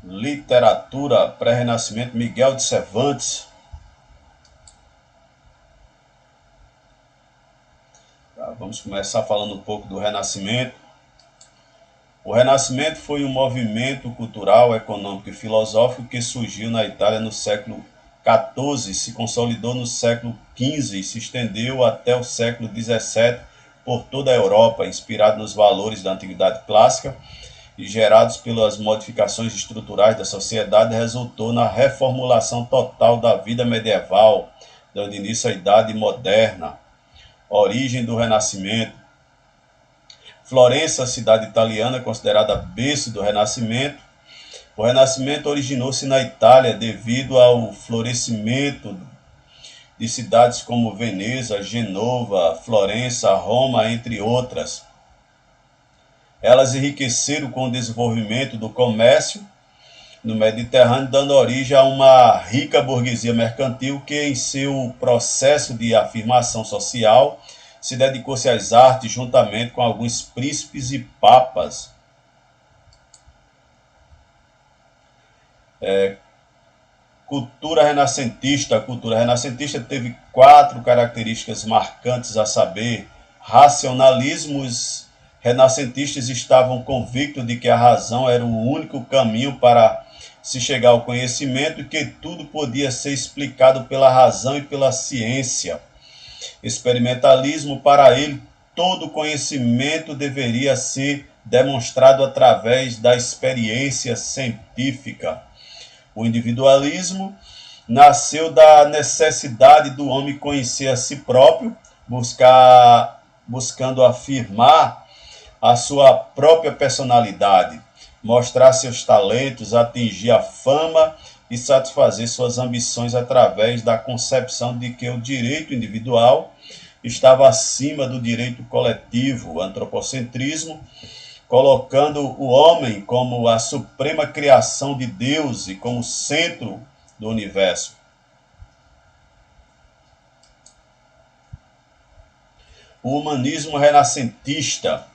Literatura pré-renascimento, Miguel de Cervantes. Vamos começar falando um pouco do Renascimento. O Renascimento foi um movimento cultural, econômico e filosófico que surgiu na Itália no século XIV, se consolidou no século XV e se estendeu até o século XVII por toda a Europa, inspirado nos valores da antiguidade clássica e gerados pelas modificações estruturais da sociedade, resultou na reformulação total da vida medieval, dando início à Idade Moderna. Origem do Renascimento. Florença, cidade italiana considerada berço do Renascimento. O Renascimento originou-se na Itália devido ao florescimento de cidades como Veneza, Genova, Florença, Roma, entre outras. Elas enriqueceram com o desenvolvimento do comércio no Mediterrâneo, dando origem a uma rica burguesia mercantil que, em seu processo de afirmação social, se dedicou-se às artes juntamente com alguns príncipes e papas. Cultura renascentista. A cultura renascentista teve 4 características marcantes, a saber, racionalismo. Os renascentistas estavam convictos de que a razão era o único caminho para se chegar ao conhecimento e que tudo podia ser explicado pela razão e pela ciência. Experimentalismo, para ele, todo conhecimento deveria ser demonstrado através da experiência científica. O individualismo nasceu da necessidade do homem conhecer a si próprio, buscando afirmar a sua própria personalidade, mostrar seus talentos, atingir a fama e satisfazer suas ambições através da concepção de que o direito individual estava acima do direito coletivo, o antropocentrismo, colocando o homem como a suprema criação de Deus e como centro do universo. O humanismo renascentista.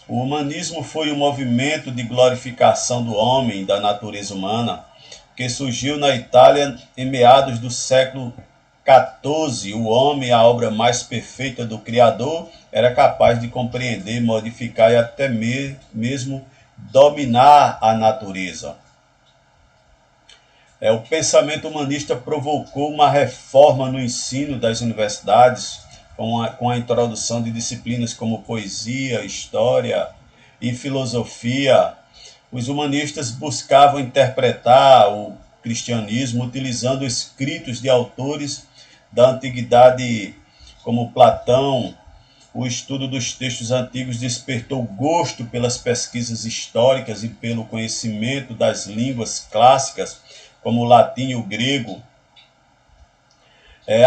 O humanismo foi um movimento de glorificação do homem e da natureza humana que surgiu na Itália em meados do século XIV. O homem, a obra mais perfeita do Criador, era capaz de compreender, modificar e até mesmo dominar a natureza. O pensamento humanista provocou uma reforma no ensino das universidades, com a introdução de disciplinas como poesia, história e filosofia. Os humanistas buscavam interpretar o cristianismo utilizando escritos de autores da antiguidade como Platão. O estudo dos textos antigos despertou gosto pelas pesquisas históricas e pelo conhecimento das línguas clássicas, como o latim e o grego.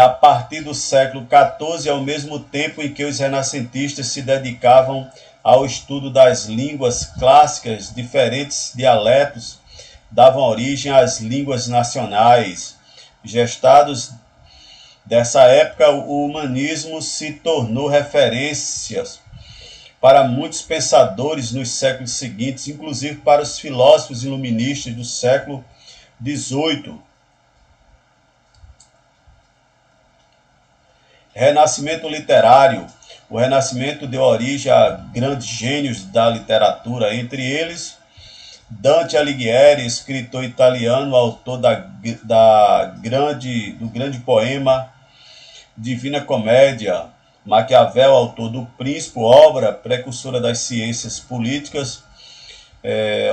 A partir do século XIV, ao mesmo tempo em que os renascentistas se dedicavam ao estudo das línguas clássicas, diferentes dialetos davam origem às línguas nacionais. Gestados dessa época, o humanismo se tornou referência para muitos pensadores nos séculos seguintes, inclusive para os filósofos iluministas do século XVIII. Renascimento literário. O Renascimento deu origem a grandes gênios da literatura, entre eles Dante Alighieri, escritor italiano, autor do grande poema Divina Comédia. Maquiavel, autor do Príncipe, obra precursora das ciências políticas,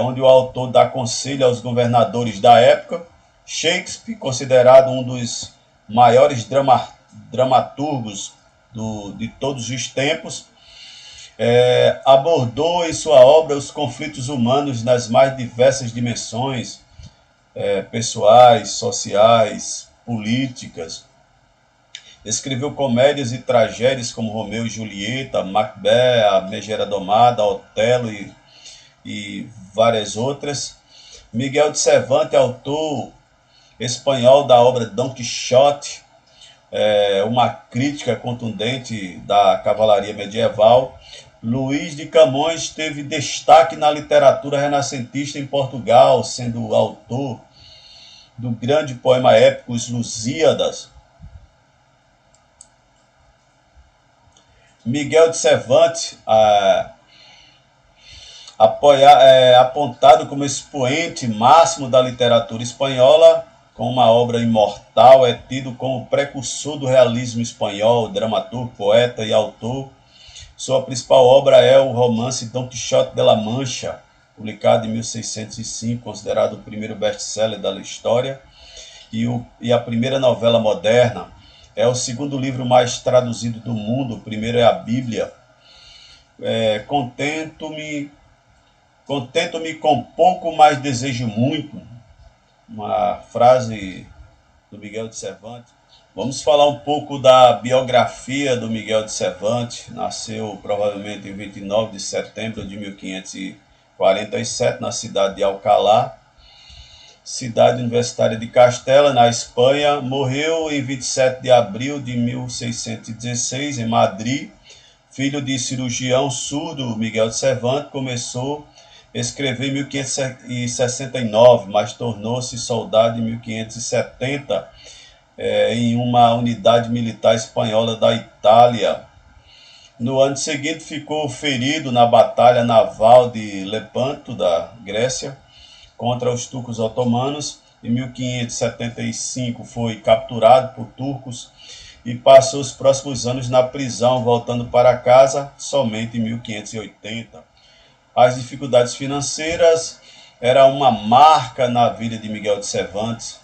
onde o autor dá conselho aos governadores da época. Shakespeare, considerado um dos maiores dramaturgos de todos os tempos, abordou em sua obra os conflitos humanos nas mais diversas dimensões, pessoais, sociais, políticas. Escreveu comédias e tragédias como Romeu e Julieta, Macbeth, A Megera Domada, Otelo e várias outras. Miguel de Cervantes, autor espanhol da obra Dom Quixote, uma crítica contundente da cavalaria medieval. Luís de Camões teve destaque na literatura renascentista em Portugal, sendo autor do grande poema épico Os Lusíadas. Miguel de Cervantes, apontado como expoente máximo da literatura espanhola, com uma obra imortal, é tido como precursor do realismo espanhol, dramaturgo, poeta e autor. Sua principal obra é o romance Dom Quixote de la Mancha, publicado em 1605, considerado o primeiro best-seller da história, e a primeira novela moderna. É o segundo livro mais traduzido do mundo, o primeiro é a Bíblia. Contento-me com pouco, mas desejo muito. Uma frase do Miguel de Cervantes. Vamos falar um pouco da biografia do Miguel de Cervantes. Nasceu provavelmente em 29 de setembro de 1547, na cidade de Alcalá, cidade universitária de Castela, na Espanha. Morreu em 27 de abril de 1616, em Madrid. Filho de cirurgião surdo, Miguel de Cervantes começou a escrever em 1569, mas tornou-se soldado em 1570, em uma unidade militar espanhola da Itália. No ano seguinte ficou ferido na batalha naval de Lepanto, da Grécia, contra os turcos otomanos. Em 1575 foi capturado por turcos e passou os próximos anos na prisão, voltando para casa somente em 1580. As dificuldades financeiras eram uma marca na vida de Miguel de Cervantes.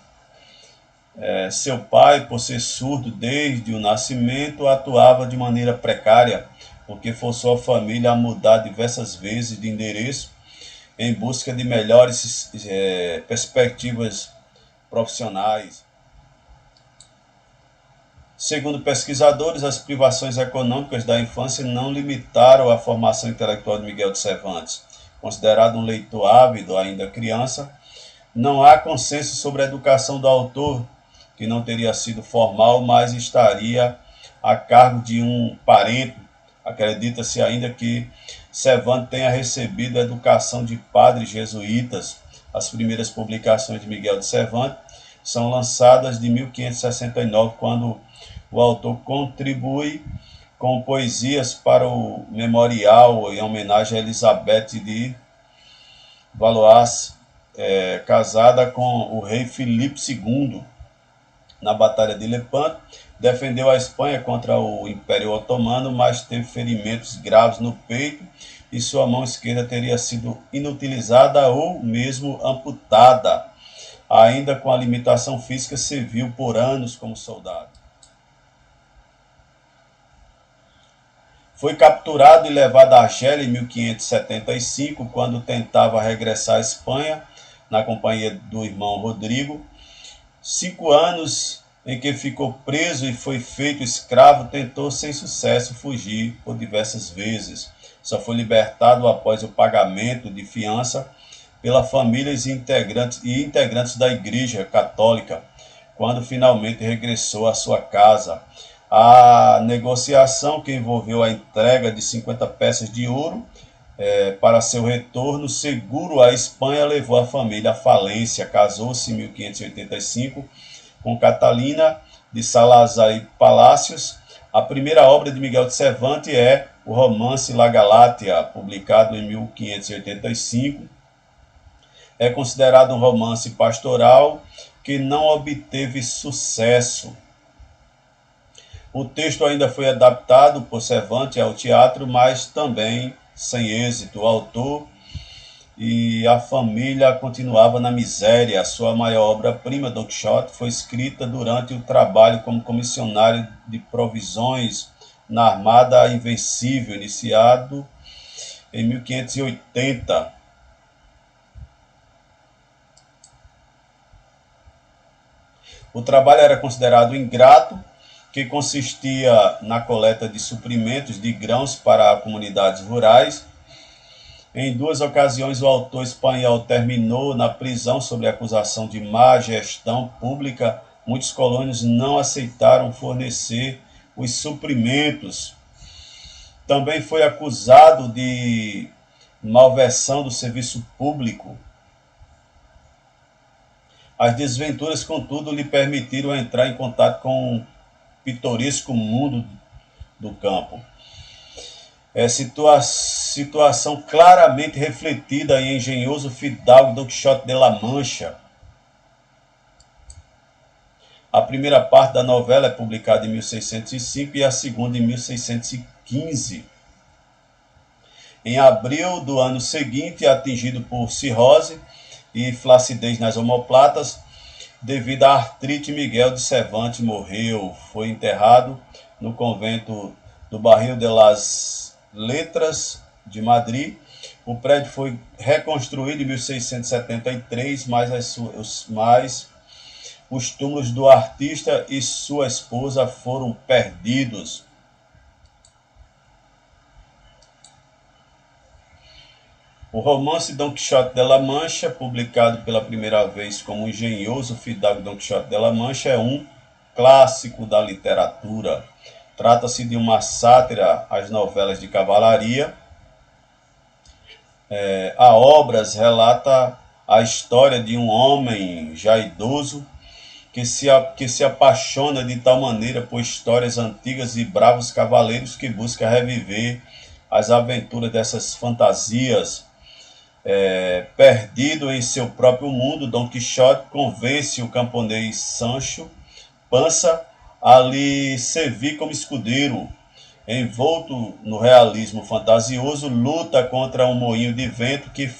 Seu pai, por ser surdo desde o nascimento, atuava de maneira precária, porque forçou a família a mudar diversas vezes de endereço em busca de melhores perspectivas profissionais. Segundo pesquisadores, as privações econômicas da infância não limitaram a formação intelectual de Miguel de Cervantes. Considerado um leitor ávido ainda criança, não há consenso sobre a educação do autor, que não teria sido formal, mas estaria a cargo de um parente. Acredita-se ainda que Cervantes tenha recebido a educação de padres jesuítas. As primeiras publicações de Miguel de Cervantes são lançadas de 1569, quando o autor contribui com poesias para o memorial em homenagem a Elizabeth de Valois, casada com o rei Filipe II. Na Batalha de Lepanto, defendeu a Espanha contra o Império Otomano, mas teve ferimentos graves no peito e sua mão esquerda teria sido inutilizada ou mesmo amputada. Ainda com a limitação física, serviu por anos como soldado. Foi capturado e levado a Argélia em 1575, quando tentava regressar à Espanha, na companhia do irmão Rodrigo. 5 anos em que ficou preso e foi feito escravo, tentou sem sucesso fugir por diversas vezes. Só foi libertado após o pagamento de fiança pela família e integrantes da Igreja Católica, quando finalmente regressou à sua casa. A negociação, que envolveu a entrega de 50 peças de ouro para seu retorno seguro à Espanha, levou a família à falência. Casou-se em 1585 com Catalina de Salazar e Palacios. A primeira obra de Miguel de Cervantes é o romance La Galátia, publicado em 1585. É considerado um romance pastoral que não obteve sucesso. O texto ainda foi adaptado por Cervantes ao teatro, mas também sem êxito. O autor e a família continuava na miséria. A sua maior obra-prima, Don Quixote, foi escrita durante o trabalho como comissionário de provisões na Armada Invencível, iniciado em 1580. O trabalho era considerado ingrato, que consistia na coleta de suprimentos de grãos para comunidades rurais. Em 2 ocasiões, o autor espanhol terminou na prisão sob acusação de má gestão pública. Muitos colonos não aceitaram fornecer os suprimentos. Também foi acusado de malversão do serviço público. As desventuras, contudo, lhe permitiram entrar em contato com o pitoresco mundo do campo. Situação claramente refletida em Engenhoso Fidalgo Don Quixote de la Mancha. A primeira parte da novela é publicada em 1605 e a segunda em 1615. Em abril do ano seguinte, atingido por cirrose e flacidez nas omoplatas, devido à artrite, Miguel de Cervantes morreu. Foi enterrado no convento do Barril de las Letras de Madrid. O prédio foi reconstruído em 1673, mas os túmulos do artista e sua esposa foram perdidos. O romance Don Quixote de la Mancha, publicado pela primeira vez como Engenhoso Fidalgo Don Quixote de la Mancha, é um clássico da literatura. Trata-se de uma sátira às novelas de cavalaria. A obra relata a história de um homem já idoso que se apaixona de tal maneira por histórias antigas e bravos cavaleiros que busca reviver as aventuras dessas fantasias. Perdido em seu próprio mundo, Don Quixote convence o camponês Sancho Panza a lhe servir como escudeiro. Envolto no realismo fantasioso, luta contra um moinho de vento que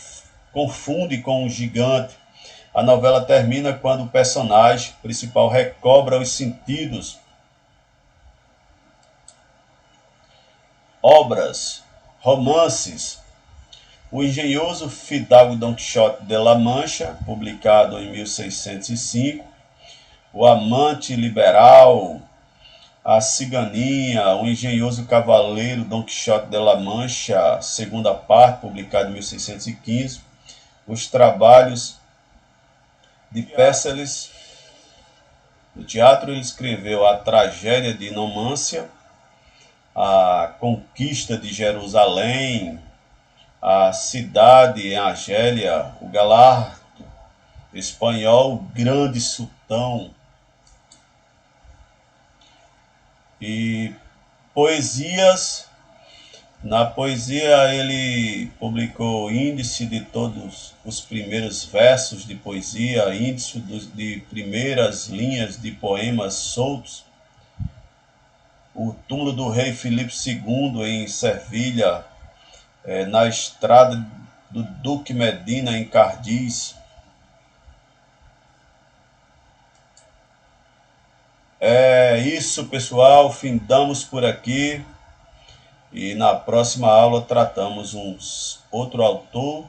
confunde com um gigante. A novela termina quando o personagem principal recobra os sentidos. Obras, romances. O Engenhoso Fidalgo Don Quixote de la Mancha, publicado em 1605. O Amante Liberal, A Ciganinha, O Engenhoso Cavaleiro Don Quixote de la Mancha, segunda parte, publicado em 1615. Os Trabalhos de Péceles. No teatro ele escreveu A Tragédia de Numância, A Conquista de Jerusalém, A Cidade em Argélia, O Galardo Espanhol, O Grande Sultão. E poesias. Na poesia ele publicou Índice de todos os primeiros versos de poesia, Índice de primeiras linhas de poemas soltos, O Túmulo do Rei Filipe II em Servilha, Na Estrada do Duque Medina em Cardiz. É isso, pessoal, findamos por aqui e na próxima aula tratamos outro autor